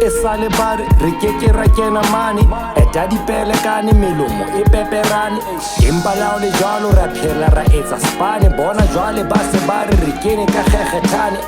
e sale bare re ke ra kena mane eta dipelekane melomo e peperane empa laole jwalo ra phela ra etsa spane bona jwale ba se bare re kene ka kgekgethane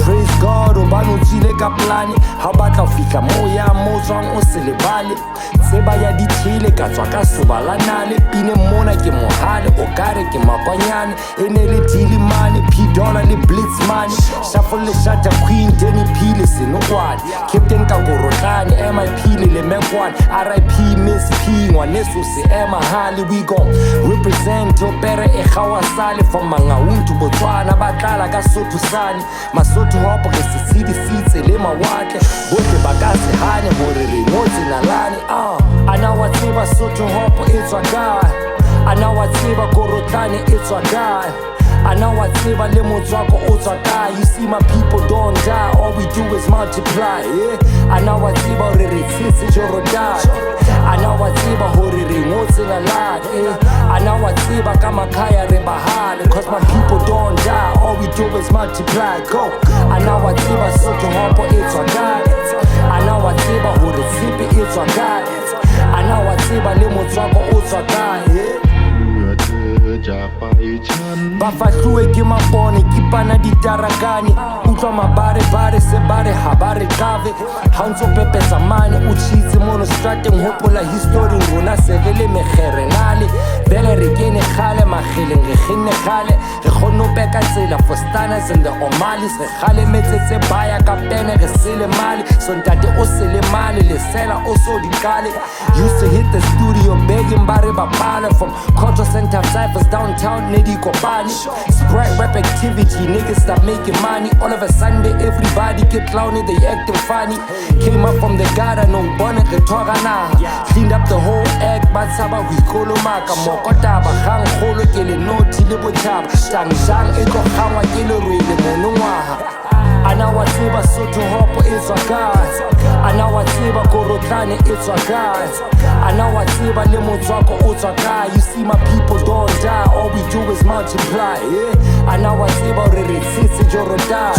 praise God o bano tsile ka plane ha batla fihla moya mo tswang o se lebale tseba ya dithile ka tswa ka sobalanale pine mona ke mohale o kare ke makwanyane ene le dili mane P-Dollar le blitz mane shuffle le shata queen Denny Pile senokwane captain ka gorotlane MIP le mekwane RIP Miss P ngwaneso se ema hali we gon represent opere e khawasale from Mangaung Botswana batlala ka Sotho sane Masotho hopo ke se sidi fitse le mawatle bohle ba ka se hane hore re ngotse nalane ana wa tseba Sotho hopo e tswa kae ana wa tseba gorotlane e tswa kae ana wa tseba le motswako o tswa kae you see my people don't die all we do is multiply ana wa tseba hore re tsitse Jordan ana wa tseba hore re ngotse nalane ana wa tseba ka makhaya re bahale cause my people don't die all we do is multiply go ana wa tseba Sotho hopo e tswa kae ana wa tseba hore tsipe e tswa kae ana wa tseba le motswako o tswa kae ba fahluwe ke mapone ke pana ditarakane utlwa mabare se bare ha bare kave ha ntso pepesa mane o tshitse mono strateng hopola history rona segele megherenale bele re kene khale mageleng re khinne khale re khonno peka tsela for stanners and the omalis re khale metsetse baya ka pene re sele mali so ntate o sele mali le sela o so dikale used to hit the studio begging bare babala from culture center cyphers downtown Nedi Kopani spread rap activity niggas start making money all of a Sunday everybody get clowny they acting funny came up from the gutter no bonnet re thorana cleaned up the whole act but saba we kolomaka mokota ba gang kholo ke le noti le botjhaba shang e go gangwa ke le rwele monongwaha ana wa tseba Sotho hopo e tswa kae ana wa tseba gorotlane e tswa kae ana wa tseba le motswako o tswa kae you see my people don't die all we do is multiply ana wa tseba hore re tsitse Jordan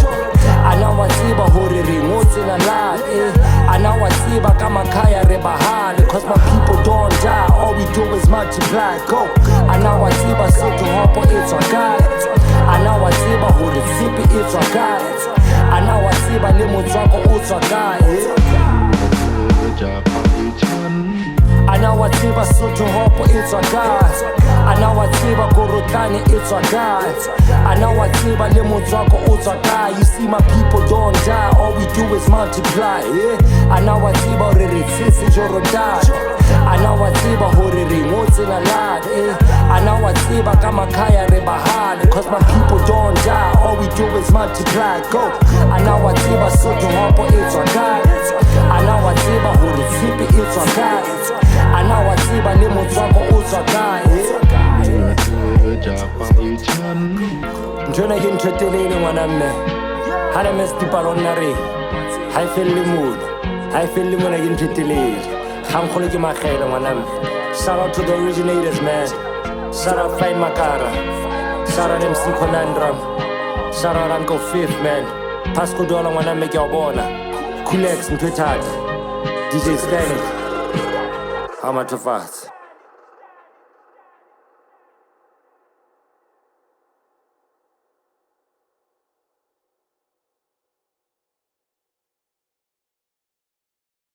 ana wa tseba hore re ngotse nalane ana wa tseba ka makhaya re bahale cause my people don't die all we do is multiply go ana wa tseba Sotho hopo e tswa kae ana wa tseba hore tsipe e tswa kae ana wa tseba le motswako o tswa kae ana wa tseba Sotho hopo e tswa kae ana wa tseba gorotlane e tswa kae ana wa tseba le motswako o tswa kae you see my people don't die all we do is multiply ana wa tseba hore re tsitse Jordan ana wa tseba hore re ngotse nalane ana wa tseba ka makhaya re bahale cause my people don't die all we do is multiply go ana wa tseba Sotho hopo e tswa kae ana wa tseba hore tsipe e tswa kae ana wa tseba le motswako o tswa kae ntona ke ntho telele ngwana mme ha ne mes dipalonna re ha e felle mood ha e felle mona ke ntho telele gang khole ke magele ngwana mme shout out to the originators man shout out Fine Makara shout out MC Conundrum shout out Uncle Fifth man Pasco Dola ngwana mme ke a bona Kulex ntho thata DJ Stanley Amatofats